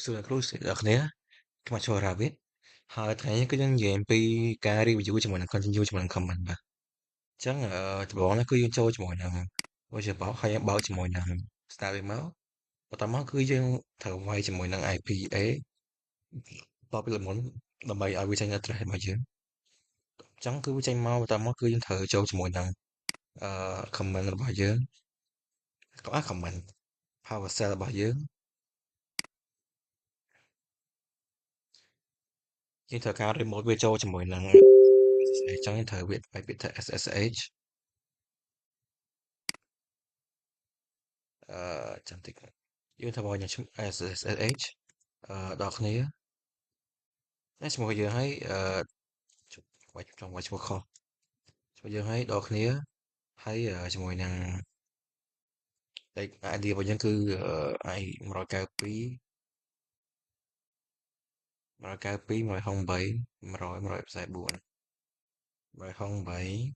សួរអ្នកគ្រូអ្នកគ្នាខ្ញុំចូលរាវិទ្យហើយថ្ងៃនេះគឺយើងនិយាយអំពីការ review ជាមួយនឹង continue ជាមួយនឹង comment បាទអញ្ចឹងដំបូងនេះគឺយើងចូលជាមួយនឹង version បោកហើយយើងបើកជាមួយនឹង start វាមកបន្ទាប់មកគឺយើងត្រូវវាយជាមួយនឹង IPA តពីលើមុនដើម្បីឲ្យវាចេញ address របស់យើងអញ្ចឹងគឺវាចេញមកបន្ទាប់មកគឺយើងត្រូវចូលជាមួយនឹងcomment របស់យើងcomment PowerShell របស់យើងត្រូវការ remote វាចូលជាមួយនឹង SSH អញ្ចឹងយើងត្រូវវាពាក្យថា SSH ចាំតិចយើងធ្វើឲ្យយើងឈ្មោះ SSH ដល់គ្នាតែឈ្មោះយើងឲ្យវាយឈ្មោះខុសឈ្មោះយើងឲ្យដល់គ្នាហើយជាមួយនឹងលេខ ID របស់យើងគឺ I 192 192 108 100 144 108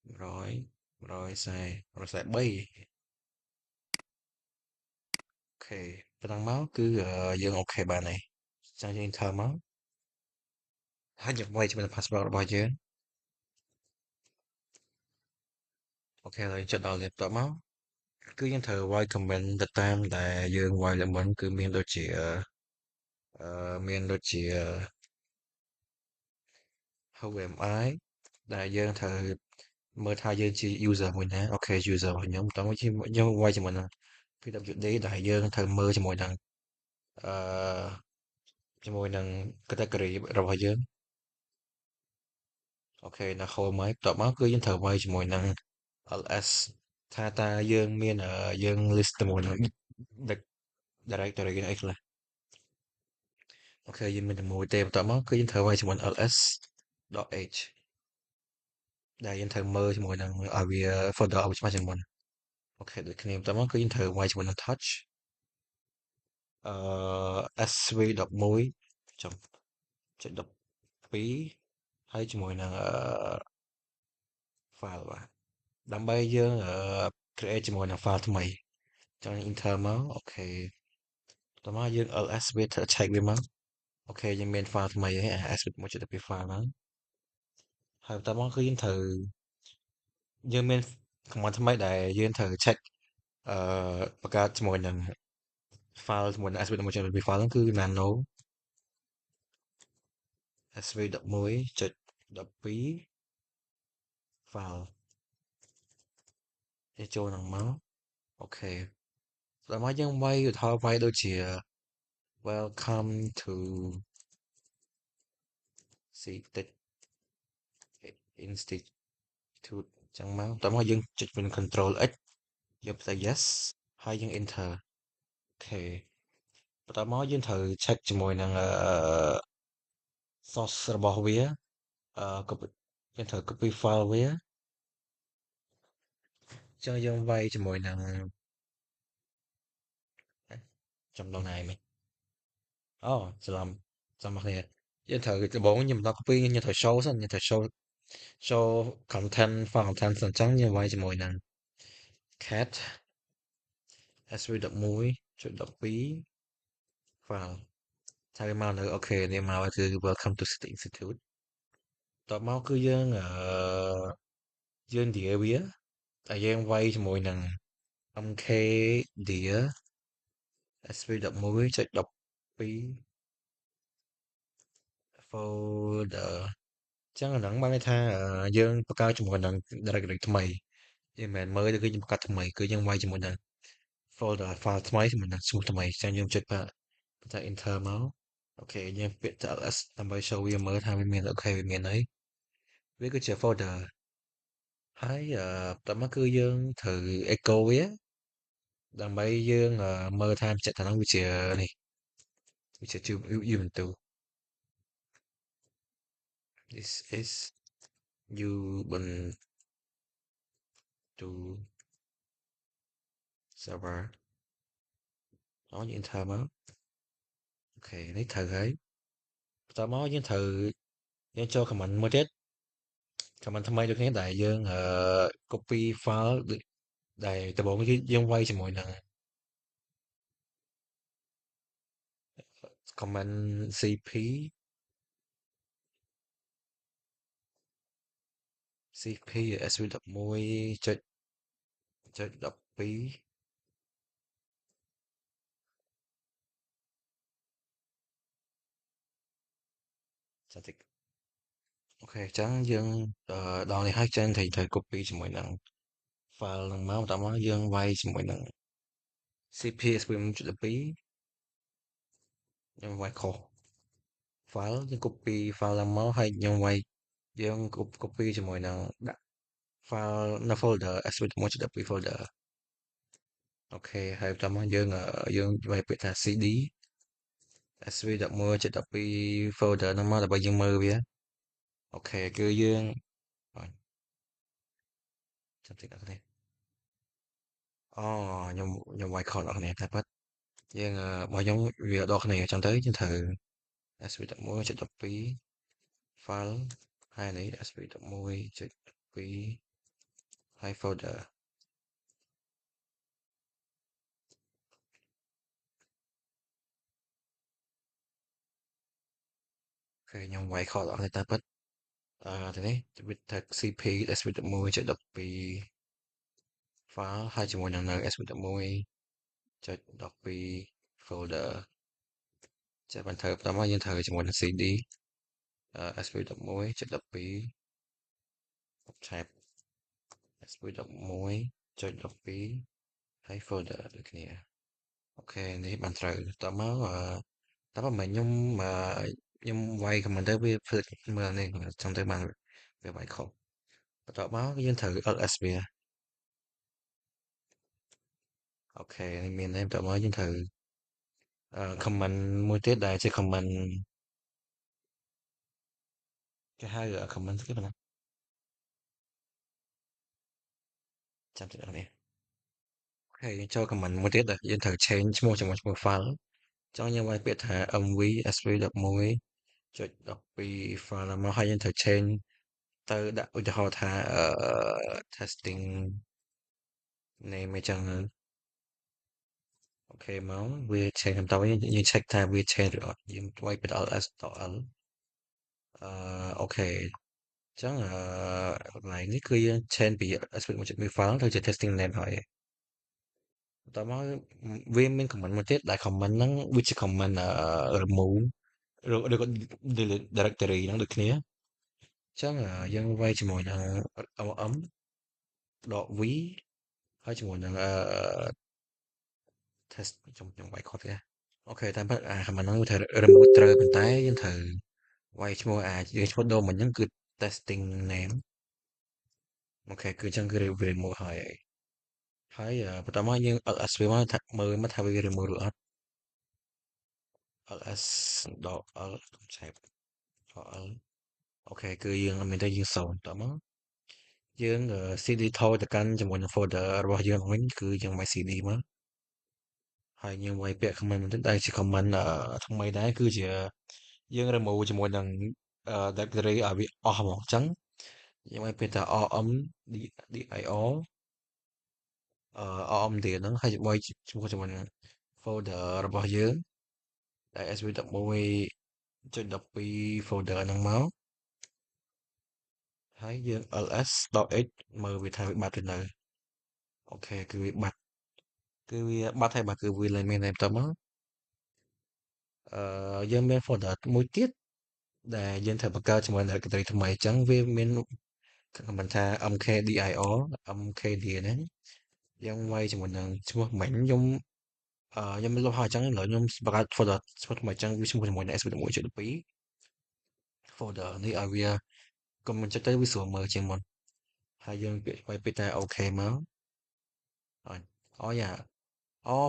100 143អូខេប៉ុណ្ណឹងមកគឺយើងអូខេបានហើយចាំយើងធ្វើមកហើយយើងវាយជាមួយនឹង password របស់យើងអូខេហើយចុចដល់ laptop មកគឺយើងត្រូវវាយ comment ទៅតាមដែលយើងវាយលើមុនគឺមានដូចជាមានដូចជា Who am I ដែលយើងត្រូវមើលថាយើងជា user មួយណាអូខេ user របស់ខ្ញុំតោះមកយើងវាយជាមួយនឹង PWD ដែលយើងត្រូវមើលអឺជាមួយនឹង category របស់យើងអូខេនៅ home ហើយបន្ទាប់មកគឺយើងត្រូវវាយជាមួយនឹង ls ថាតើយើងមានយើង list ជាមួយនឹង directory អីខ្លះអូខេយើងមានតែមួយទេបន្ទាប់មកគឺយើងត្រូវវាយជាមួយ ls.h ដែលយើងត្រូវមើលជាមួយនឹងឲ្យវា folder ឲ្យវាច្បាស់ជាងមុនអូខេដូចគ្នាបន្ទាប់មកគឺយើងត្រូវវាយជាមួយនឹង touch sv11 ចំចុច12ហើយជាមួយនឹងfile បាទដើម្បីយើងcreate ជាមួយនឹង file ថ្មីចង់ enter មកអូខេបន្ទាប់មកយើង ls វាត្រូវ check វាមកអូខេយើងមាន file ថ្មីហើយ sv1.12 file ហ្នឹងហើយបន្ទាប់មកគឺយើងត្រូវយើងមាន command ថ្មីដែលយើងត្រូវ check អឺបង្កើតជាមួយនឹង file ជាមួយនឹង sv1.12 file ហ្នឹងគឺ nano sv11.12 file គេចូលហ្នឹងមកអូខេដល់មកយើងវាយឧទាហរណ៍វាយដូចជា welcome to CTech Institute ចឹងមកដល់មកយើងចុច control X យកផ្ទៃ yes ហើយយើង enter អូខេបន្ទាប់មកយើងត្រូវ check ជាមួយនឹងsource របស់វាcopy យើងត្រូវ copy file វាចឹងយើងវាយជាមួយនឹងចំដល់ណាយមិញអូច្រឡំចាំមកគ្នាយើងត្រូវដំបូងខ្ញុំមិនដល់ copy ខ្ញុំត្រូវ show សិនខ្ញុំត្រូវ show content file content សិនអញ្ចឹងយើងវាយជាមួយនឹង cat sv11.12 file ថាវាមកនៅអូខេនេះមកគឺ welcome to City Institute តបមកគឺយើង dear វាតែយើងវាយជាមួយនឹង mkdear sv11.12 folder ចឹងអាហ្នឹងបានន័យថាយើងបង្កើតជាមួយនឹង directory ថ្មីយើងមិនមែនមើលទៅគឺយើងបង្កើតថ្មីគឺយើងវាយជាមួយនឹង folder file ថ្មីជាមួយនឹងឈ្មោះថ្មីចឹងយើងចុចបន្ថែម enter មកអូខេយើងពាក្យ ls ដើម្បី show វាមើលថាវាមានអូខេវាមានអីវាគឺជា folder ហើយបន្ទាប់មកគឺយើងត្រូវ echo វាដើម្បីយើងមើលថាបញ្ជាក់ថាហ្នឹងវាជានេះវាជា Ubuntu this is Ubuntu server អោយើង enter មកអូខេនេះត្រូវហើយបន្ទាប់មកយើងចូល command មួយទៀត command ថ្មីដូចគ្នាដែលយើងcopy file ដែលដំបូងយើងវាយជាមួយនឹង comment CP CP SV11 ចុច12ចាំតិចអូខេអញ្ចឹងយើងដល់នេះហើយចឹងត្រូវ copy ជាមួយនឹង file ហ្នឹងមកបន្តមកយើងវាយជាមួយនឹង CP SV1.12 ខ្ញុំវាយខុស file យើង copy file ឡើងមកហើយខ្ញុំវាយយើង copy ជាមួយនឹងដាក់ file នៅ folder SV1.12 folder អូខេហើយបន្តមកយើងវាយពាក្យថា cd SV11.12 folder ហ្នឹងមកដើម្បីយើងមើលវាអូខេគឺយើងអឺចាំតិចអ្នកនេះអូខ្ញុំវាយខុសអ្នកគ្នាតែប៉ិតយើងរបស់ខ្ញុំវាដល់គ្នាអញ្ចឹងទៅយើងត្រូវ SV11.12 file ហើយនេះ SV11.12 ហើយ folder គឺខ្ញុំវាយខុសដល់គ្នាតែប៉ិតទៅនេះវាថា CP SV11.12 file ហើយជាមួយនឹងនៅ SV11.12 folder ចាំបានត្រូវបន្តមកយើងត្រូវជាមួយនឹង CD SV11.12 tab SV11.12 ហើយ folder ដូចគ្នាអូខេនេះបានត្រូវតមកតែប៉ុន្មានខ្ញុំវាយ command ទៅវាភ្លេចមើលនេះចង់ទៅបានវាវាយខុសបន្ទាប់មកយើងត្រូវ ls វាអូខេនេះមានន័យបន្ទាប់មកយើងត្រូវcommand មួយទៀតដែលជា command គេហៅ command ស្គីប៉ុណ្ណាចាំតិចនេះអូខេយើងចូល command មួយទៀតដែលយើងត្រូវ change ឈ្មោះជាមួយឈ្មោះ file ចង់យើងវាយពាក្យថា mv sv11.12 file មកហើយយើងត្រូវ change ទៅដាក់ឧទាហរណ៍ថាtesting name អញ្ចឹងអូខេមកវា change បន្តវិញយើង check ថាវា change ឬអត់យើងវាយពាក្យ ls ត l អូខេអញ្ចឹងកន្លែងនេះគឺយើង change ពី sv1.12 file ទៅជា testing name ហើយបន្តមកវាមាន command មួយទៀតដែល command ហ្នឹងវាជា command remove ឬក៏ delete directory ហ្នឹងដូចគ្នាអញ្ចឹងយើងវាយជាមួយនឹង om .v ហើយជាមួយនឹងtest ខ្ញុំវាយខុសទៀតអូខេតាមពិតcommand ហ្នឹងវាត្រូវ remove ត្រូវប៉ុន្តែយើងត្រូវវាយឈ្មោះយើងឈ្មោះដូរមិញហ្នឹងគឺ testing name អូខេគឺអញ្ចឹងគឺ remove ហើយបន្តមកយើង ls វាមកថាមើលមកថាវា remove ឬអត់ ls.l ឆែក l អូខេគឺយើងអត់មានទេយើងសូនតមកយើង cd ថយទៅកាន់ជាមួយនឹង folder របស់យើងវិញគឺយើងវាយ cd មកហើយយើងវាយពាក្យ command មួយទៀតដែលជា command ថ្មីដែរគឺជាយើង remove ជាមួយនឹងdirectory ឲ្យវាអស់ហ្មងអញ្ចឹងយើងវាយពាក្យថា rm dir rm ទៀតហ្នឹងហើយវាយឈ្មោះជាមួយនឹង folder របស់យើងដែល sv11.12 folder ហ្នឹងមកហើយយើង ls.h មើលវាថាវាបាត់ទៅនៅអូខេគឺវាបាត់ហើយបាទគឺវាលែងមានតែបន្តមកយើងមាន folder មួយទៀតដែលយើងត្រូវបង្កើតជាមួយនឹង directory ថ្មីអញ្ចឹងវាមានមិនថា mkdir mkdir ហ្នឹងយើងវាយជាមួយនឹងឈ្មោះមិញខ្ញុំលុបហើយអញ្ចឹងឥឡូវខ្ញុំបង្កើត folder ឈ្មោះថ្មីអញ្ចឹងវាឈ្មោះជាមួយនឹង sv11.12 folder នេះឲ្យវាកុំបញ្ចុចទៅវាស្រួលមើលជាងមុនហើយយើងវាយពាក្យថា OK មកយ៉ា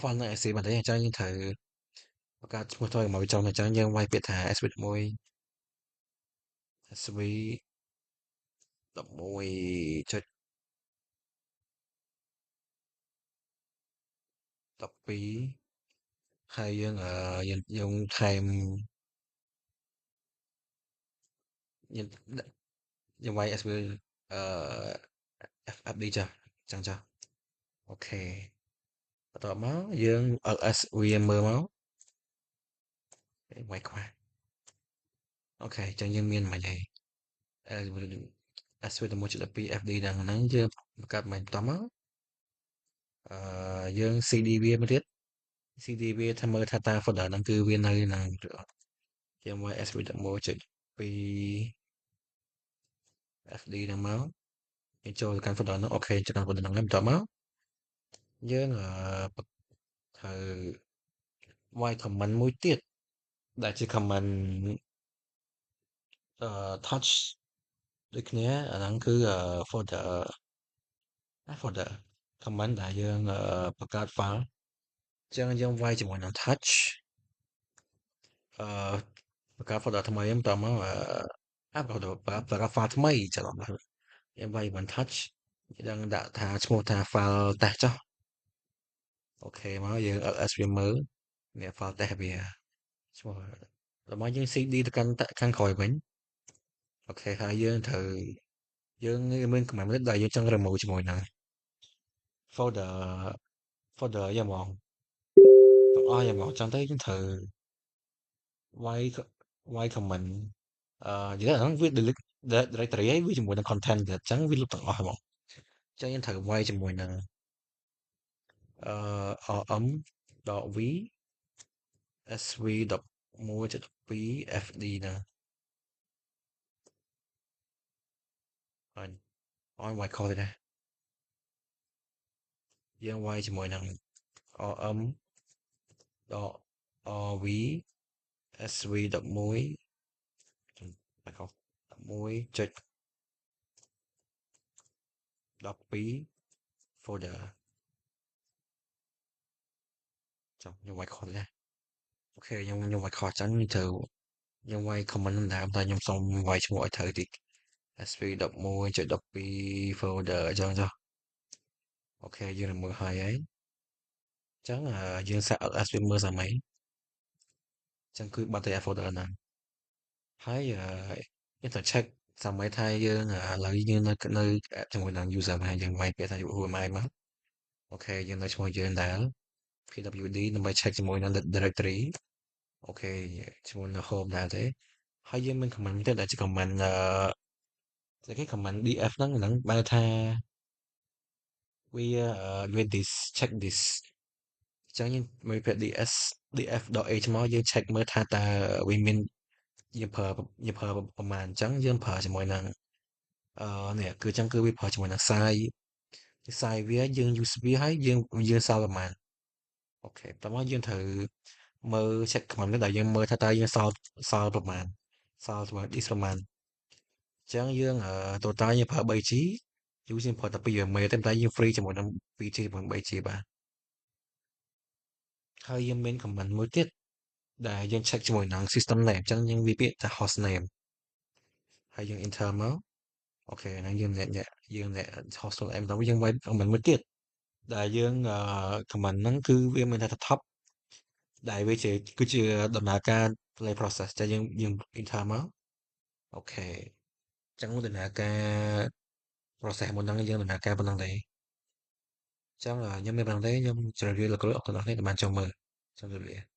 file នៅ SC បាត់ហើយអញ្ចឹងយើងត្រូវបង្កើតឈ្មោះថ្មីមកវាចុះអញ្ចឹងយើងវាយពាក្យថា sv11 ហើយយើងថែមយើងយើងវាយ SV អឺ FFD ចាស់ចឹងចាស់អូខេបន្ទាប់មកយើង ls វាមើលមក Quay qua. Ok, chẳngយើងមានមិនហើយSV1.12 FD ដល់ហ្នឹងយើងបង្កើតមិនបន្តមកយើង CD វាមកទៀត CD វាថាមើលថាតើ folder ហ្នឹងគឺវានៅនឹងយើងមក SV1.12 FD ហ្នឹងមកយើងចូលទៅកាន់ folder ហ្នឹងអូខេចូលកាន់ folder ហ្នឹងហើយបន្តមកយើងត្រូវ Y comment មួយទៀតដែលជា comment touch ដូចគ្នាអាហ្នឹងគឺfolder folder comment ដែលយើងបង្កើត file អញ្ចឹងយើងវាយជាមួយនឹង touch អឺបង្កើត folder ថ្មីបន្តមកបង្កើត file ថ្មីច្រឡំហើយយើងវាយ one touch យើងដាក់ថាឈ្មោះថា file test ចុះអូខេមកយើង ls វាមើលនេះ file test វាឈ្មោះដល់មកយើង cd ទៅកាន់ខាងក្រោយវិញអូខេហើយយើងត្រូវយើងមាន command មួយដែលយើងចង់ remove ជាមួយនឹង folderយ៉ាងហ្មងទាំងអស់យ៉ាងហ្មងអញ្ចឹងទៅយើងត្រូវវាយcomment និយាយហ្នឹងវា delete directory ហើយវាជាមួយនឹង content ទៀតអញ្ចឹងវាលុបទាំងអស់ហ្មងអញ្ចឹងយើងត្រូវវាយជាមួយនឹងrm.v sv.1.2 fd ហ្នឹងហើយឲ្យវាយខុសទៀតណាយើងវាយជាមួយនឹង rm.rv sv.1 វាយខុស1.12 folder ចុះខ្ញុំវាយខុសទៀតណាអូខេខ្ញុំវាយខុសអញ្ចឹងត្រូវខ្ញុំវាយ comment ហ្នឹងដែរតែខ្ញុំសុំវាយឈ្មោះឲ្យត្រូវតិច sv.1.12 folder អញ្ចឹងចុះអូខេយើងនឹងមើលហើយអញ្ចឹងយើងសាក ls វាមើលសាមីអញ្ចឹងគឺបាត់ទៅ folder ហ្នឹងហើយយើងត្រូវ check សាមីថាយើងឥឡូវយើងនៅជាមួយនឹង user ហ្នឹងយើងវាយពាក្យថា who am I មកអូខេយើងនៅឈ្មោះយើងដែរ pwd ដើម្បី check ជាមួយនឹង directory អូខេជាមួយនឹង home ដែរទេហើយយើងមាន command ទៀតដែលជា command ស្អីគេ command df ហ្នឹងបែរថាវាវា this check this អញ្ចឹងយើងមើលពាក្យ df.h មកយើង check មើលថាតើវាមានយើងប្រើប្រមាណអញ្ចឹងយើងប្រើជាមួយនឹងនេះគឺអញ្ចឹងគឺវាប្រើជាមួយនឹង size វាយើង use វាហើយយើងសល់ប្រមាណអូខេតោះមកយើងត្រូវមើល check command នេះដែលយើងមើលថាតើយើងសល់ប្រមាណសល់ជាមួយ disk ប្រមាណអញ្ចឹងយើង total យើងប្រើ 3G យើងប្រើតែ2 MB តែយើង free ជាមួយនឹង 2G ជាមួយ 3G បាទហើយយើងមាន command មួយទៀតដែលយើង check ជាមួយនឹង system name អញ្ចឹងយើងវាពាក្យថា host name ហើយយើង enter មកអូខេហ្នឹងយើងអ្នក host name ទៅយើងវាយ command មួយទៀតដែលយើងcommand ហ្នឹងគឺវាមានថា top ដែលវាគឺជាដំណើរការ play process តែយើង enter មកអូខេអញ្ចឹងដំណើរការ process មុនហ្នឹងយើងដំណើរការប៉ុណ្ណឹងទេអញ្ចឹងខ្ញុំមានប៉ុណ្ណឹងទេខ្ញុំជម្រាបលាលោកគ្រូអរគុណអរគុណដែលបានចូលមើលសូមជម្រាបលា